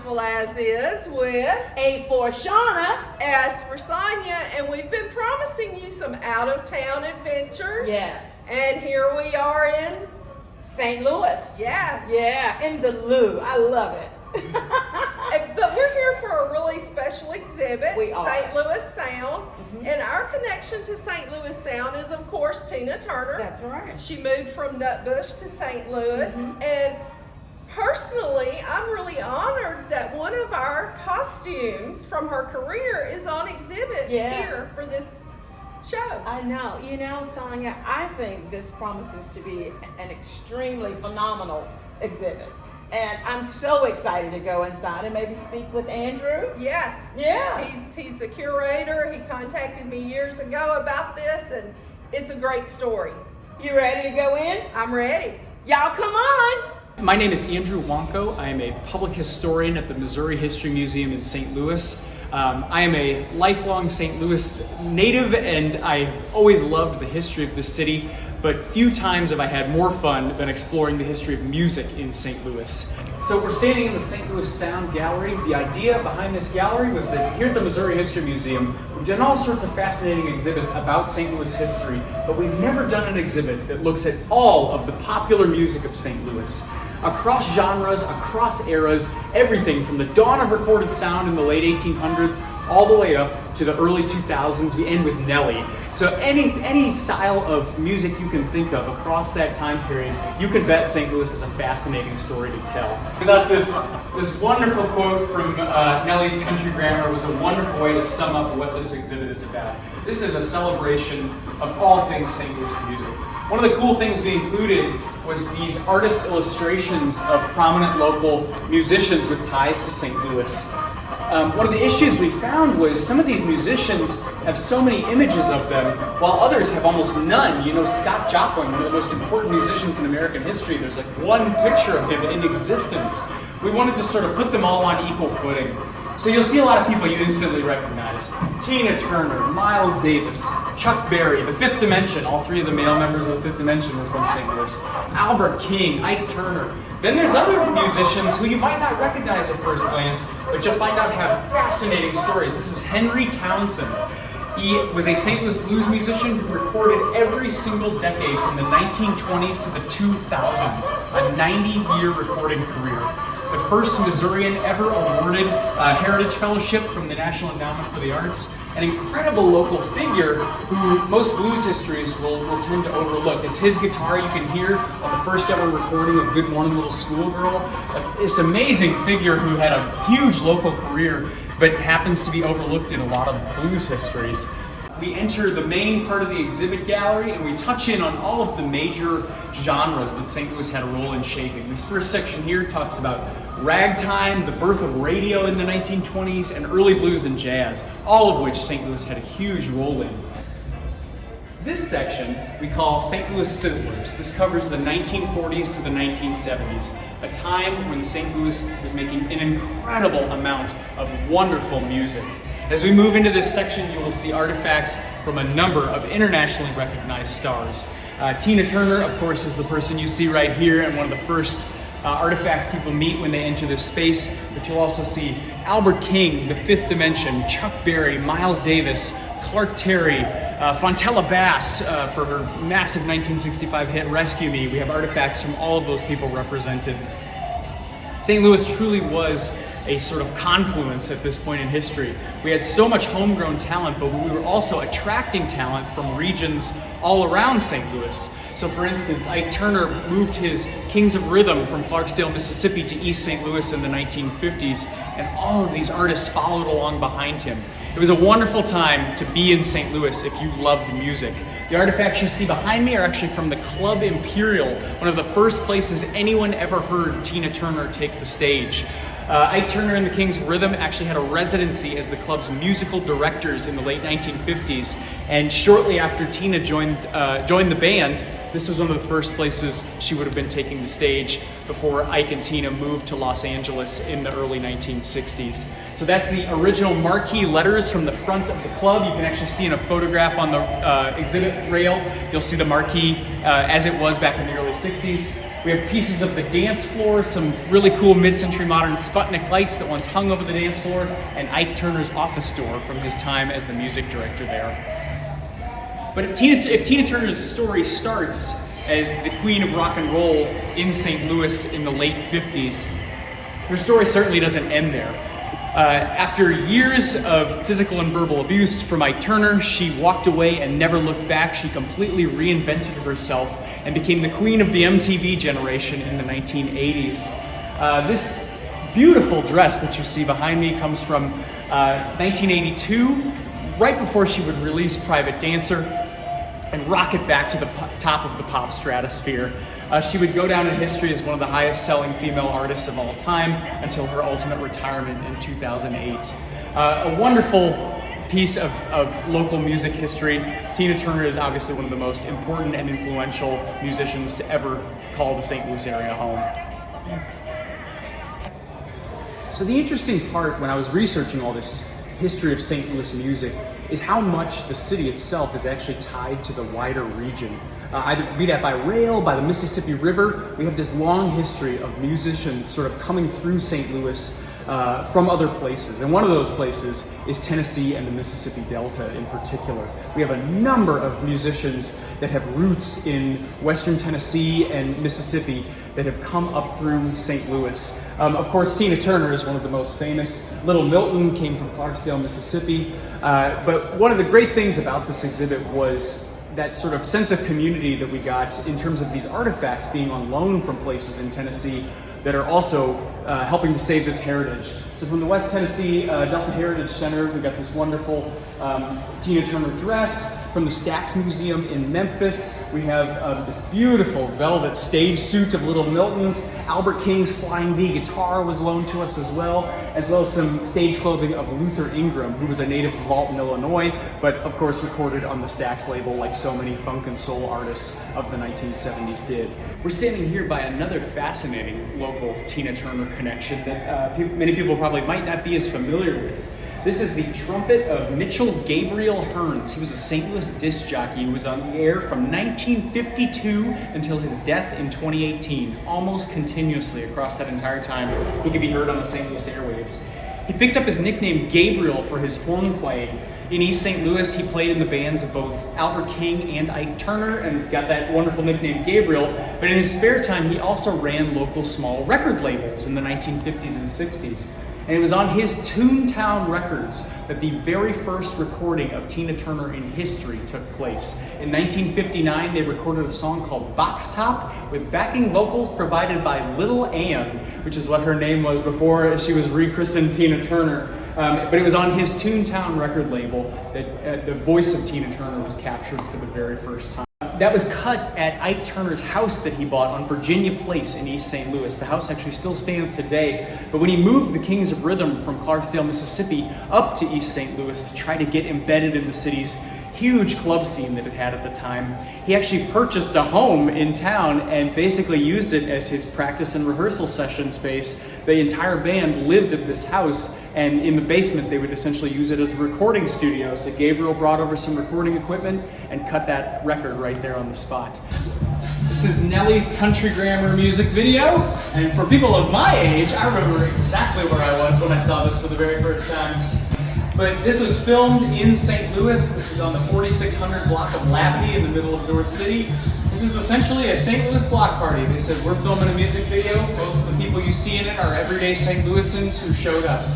Brownsville, as is, with A for Shauna. S for Sonia, and we've been promising you some out-of-town adventures. Yes. And here we are in St. Louis. Yes. Yeah, in the Lou. I love it. But we're here for a really special exhibit, We are. St. Louis Sound. And our connection to St. Louis Sound is, of course, Tina Turner. That's right. She moved from Nutbush to St. Louis. And personally, I'm really honored that one of our costumes from her career is on exhibit here for this show. I know. You know, Sonia, I think this promises to be an extremely phenomenal exhibit. And I'm so excited to go inside and maybe speak with Andrew. Yes. Yeah. He's the curator. He contacted me years ago about this, and it's a great story. You ready to go in? I'm ready. Y'all come on. My name is Andrew Wonko. I am a public historian at the Missouri History Museum in St. Louis. I am a lifelong St. Louis native, and I've always loved the history of this city, but few times have I had more fun than exploring the history of music in St. Louis. So we're standing in the St. Louis Sound Gallery. The idea behind this gallery was that here at the Missouri History Museum, we've done all sorts of fascinating exhibits about St. Louis history, but we've never done an exhibit that looks at all of the popular music of St. Louis. Across genres, across eras, everything from the dawn of recorded sound in the late 1800s all the way up to the early 2000s. We end with Nelly. So any style of music you can think of across that time period, you can bet St. Louis has a fascinating story to tell. We thought this wonderful quote from Nelly's Country Grammar was a wonderful way to sum up what this exhibit is about. This is a celebration of all things St. Louis music. One of the cool things we included was these artist illustrations of prominent local musicians with ties to St. Louis. One of the issues we found was some of these musicians have so many images of them, while others have almost none. You know, Scott Joplin, one of the most important musicians in American history, there's like one picture of him in existence. We wanted to sort of put them all on equal footing. So you'll see a lot of people you instantly recognize. Tina Turner, Miles Davis, Chuck Berry, The Fifth Dimension, all three of the male members of The Fifth Dimension were from St. Louis. Albert King, Ike Turner. Then there's other musicians who you might not recognize at first glance, but you'll find out have fascinating stories. This is Henry Townsend. He was a St. Louis blues musician who recorded every single decade from the 1920s to the 2000s, a 90-year recording career. The first Missourian ever awarded a Heritage Fellowship from the National Endowment for the Arts. An incredible local figure who most blues histories will tend to overlook. It's his guitar you can hear on the first ever recording of Good Morning Little Schoolgirl. This amazing figure who had a huge local career, but happens to be overlooked in a lot of blues histories. We enter the main part of the exhibit gallery and we touch in on all of the major genres that St. Louis had a role in shaping. This first section here talks about ragtime, the birth of radio in the 1920s, and early blues and jazz, all of which St. Louis had a huge role in. This section we call St. Louis Sizzlers. This covers the 1940s to the 1970s, a time when St. Louis was making an incredible amount of wonderful music. As we move into this section, you will see artifacts from a number of internationally recognized stars. Tina Turner, of course, is the person you see right here, and one of the first artifacts people meet when they enter this space. But you'll also see Albert King, The Fifth Dimension, Chuck Berry, Miles Davis, Clark Terry, Fontella Bass for her massive 1965 hit Rescue Me. We have artifacts from all of those people represented. St. Louis truly was a sort of confluence at this point in history. We had so much homegrown talent, but we were also attracting talent from regions all around St. Louis. So for instance, Ike Turner moved his Kings of Rhythm from Clarksdale, Mississippi to East St. Louis in the 1950s, and all of these artists followed along behind him. It was a wonderful time to be in St. Louis if you loved music. The artifacts you see behind me are actually from the Club Imperial, one of the first places anyone ever heard Tina Turner take the stage. Ike Turner and the Kings of Rhythm actually had a residency as the club's musical directors in the late 1950s, and shortly after Tina joined the band, This was one of the first places she would have been taking the stage before Ike and Tina moved to Los Angeles in the early 1960s. So that's the original marquee letters from the front of the club. You can actually see in a photograph on the exhibit rail, you'll see the marquee as it was back in the early 60s. We have pieces of the dance floor, some really cool mid-century modern Sputnik lights that once hung over the dance floor, and Ike Turner's office door from his time as the music director there. But if Tina Turner's story starts as the queen of rock and roll in St. Louis in the late 50s, her story certainly doesn't end there. After years of physical and verbal abuse from Ike Turner, she walked away and never looked back. She completely reinvented herself and became the queen of the MTV generation in the 1980s. This beautiful dress that you see behind me comes from 1982, right before she would release Private Dancer and rocket back to the top of the pop stratosphere. She would go down in history as one of the highest selling female artists of all time until her ultimate retirement in 2008. A wonderful piece of local music history. Tina Turner is obviously one of the most important and influential musicians to ever call the St. Louis area home. So the interesting part when I was researching all this history of St. Louis music is how much the city itself is actually tied to the wider region. Either be that by rail, by the Mississippi River. We have this long history of musicians sort of coming through St. Louis from other places. And one of those places is Tennessee and the Mississippi Delta in particular. We have a number of musicians that have roots in Western Tennessee and Mississippi that have come up through St. Louis. Of course, Tina Turner is one of the most famous. Little Milton came from Clarksdale, Mississippi. But one of the great things about this exhibit was that sort of sense of community that we got in terms of these artifacts being on loan from places in Tennessee that are also helping to save this heritage. So from the West Tennessee Delta Heritage Center, we got this wonderful Tina Turner dress. From the Stax Museum in Memphis, we have this beautiful velvet stage suit of Little Milton's. Albert King's Flying V guitar was loaned to us as well as some stage clothing of Luther Ingram, who was a native of Alton, Illinois, but of course recorded on the Stax label like so many funk and soul artists of the 1970s did. We're standing here by another fascinating local Tina Turner connection that many people probably might not be as familiar with. This is the trumpet of Mitchell Gabriel Hearns. He was a St. Louis disc jockey who was on the air from 1952 until his death in 2018, almost continuously across that entire time. He could be heard on the St. Louis airwaves. He picked up his nickname Gabriel for his horn playing. In East St. Louis, he played in the bands of both Albert King and Ike Turner and got that wonderful nickname Gabriel. But in his spare time, he also ran local small record labels in the 1950s and 60s. And it was on his Toontown Records that the very first recording of Tina Turner in history took place. In 1959, they recorded a song called Box Top with backing vocals provided by Little Ann, which is what her name was before she was rechristened Tina Turner. But it was on his Toontown record label that the voice of Tina Turner was captured for the very first time. That was cut at Ike Turner's house that he bought on Virginia Place in East St. Louis. The house actually still stands today, but when he moved the Kings of Rhythm from Clarksdale, Mississippi up to East St. Louis to try to get embedded in the city's huge club scene that it had at the time, he actually purchased a home in town and basically used it as his practice and rehearsal session space. The entire band lived at this house, and in the basement they would essentially use it as a recording studio. So Gabriel brought over some recording equipment and cut that record right there on the spot. This is Nelly's Country Grammar music video, and for people of my age, I remember exactly where I was when I saw this for the very first time. But this was filmed in St. Louis. This is on the 4600 block of Labadie in the middle of North City. This is essentially a St. Louis block party. They said, we're filming a music video. Most of the people you see in it are everyday St. Louisans who showed up.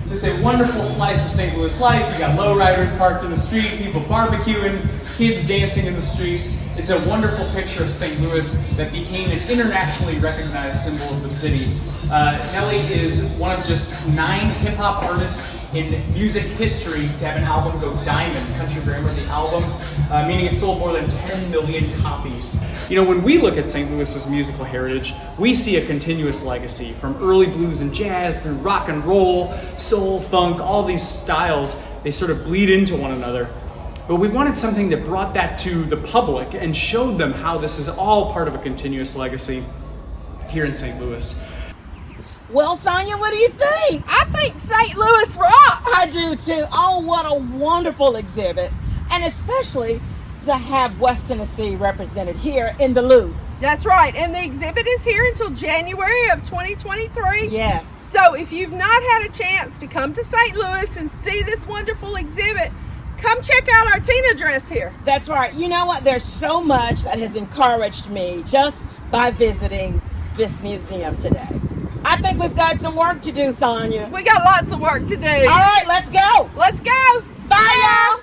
So it's a wonderful slice of St. Louis life. You got lowriders parked in the street, people barbecuing, kids dancing in the street. It's a wonderful picture of St. Louis that became an internationally recognized symbol of the city. Nelly is one of just 9 hip-hop artists in music history to have an album go diamond, Country Grammar, the album, meaning it sold more than 10 million copies. You know, when we look at St. Louis's musical heritage, we see a continuous legacy from early blues and jazz through rock and roll, soul, funk, all these styles, they sort of bleed into one another. but we wanted something that brought that to the public and showed them how this is all part of a continuous legacy here in St. Louis. Well, Sonia, what do you think? I think St. Louis rocks. I do too. Oh, what a wonderful exhibit. And especially to have West Tennessee represented here in the Louvre. That's right. And the exhibit is here until January of 2023. Yes. So if you've not had a chance to come to St. Louis and see this wonderful exhibit, come check out our Tina dress here. That's right. You know what? There's so much that has encouraged me just by visiting this museum today. I think we've got some work to do, Sonia. We got lots of work to do. All right, let's go. Let's go. Bye, y'all.